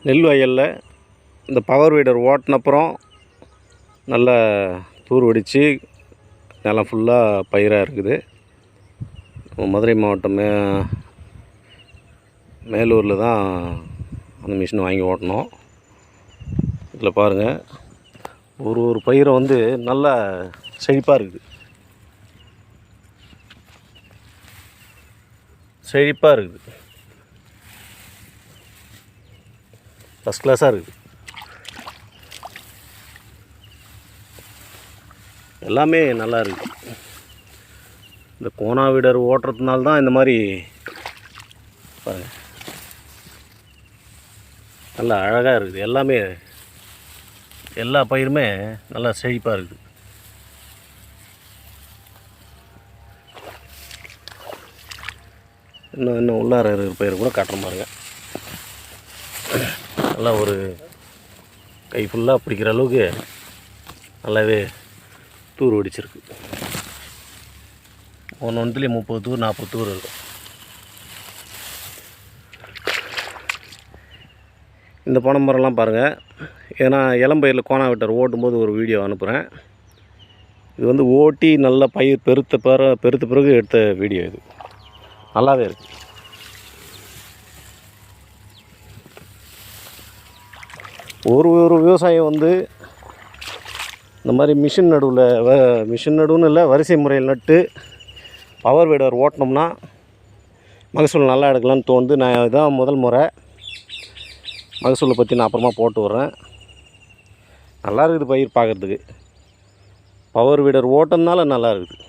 நெல் வயலில் இந்த பவர் வீடர் ஓட்டினப்புறம் நல்லா தூர் வெடித்து நிலம் ஃபுல்லாக பயிராக இருக்குது. மதுரை மாவட்டம் மேலூரில் தான் அந்த மிஷின் வாங்கி ஓட்டினோம். இதில் பாருங்கள், ஒரு பயிரை வந்து நல்லா செழிப்பாக இருக்குது. ஃபஸ்ட் கிளாஸாக இருக்குது. எல்லாமே நல்லா இருக்குது. இந்த கோனா வீடர் ஓட்டுறதுனால தான் இந்த மாதிரி பாருங்கள் நல்லா அழகாக இருக்குது. எல்லாமே எல்லா பயிருமே நல்லா செழிப்பாக இருக்குது. இன்னும் உள்ளார இருக்கிற பயிர் கூட காட்டுற பாருங்க. நல்லா ஒரு கை ஃபுல்லாக பிடிக்கிற அளவுக்கு நல்லாவே தூர் வெடிச்சிருக்கு. ஒன்றுலேயும் 30 தூர் 40 தூர் இருக்கும். இந்த பனைமரம்லாம் பாருங்கள். ஏன்னா இளம்பயிரில் கோனா வீட்டர் ஓட்டும்போது ஒரு வீடியோ அனுப்புகிறேன். இது வந்து ஓட்டி நல்லா பயிர் பெருத்த பிறகு எடுத்த வீடியோ. இது நல்லாவே இருக்குது. ஒரு விவசாயம் வந்து இந்த மாதிரி மிஷின் நடுவுன்னு இல்லை, வரிசை முறையில் நட்டு பவர் வீடர் ஓட்டினோம்னா மகசூல் நல்லா எடுக்கலான்னு தோணுது. நான் இதான் முதல் முறை. மகசூலை பற்றி நான் அப்புறமா போட்டு விட்றேன். நல்லா இருக்குது பயிர் பார்க்குறதுக்கு. பவர் வீடர் ஓட்டுறதுனால நல்லா இருக்குது.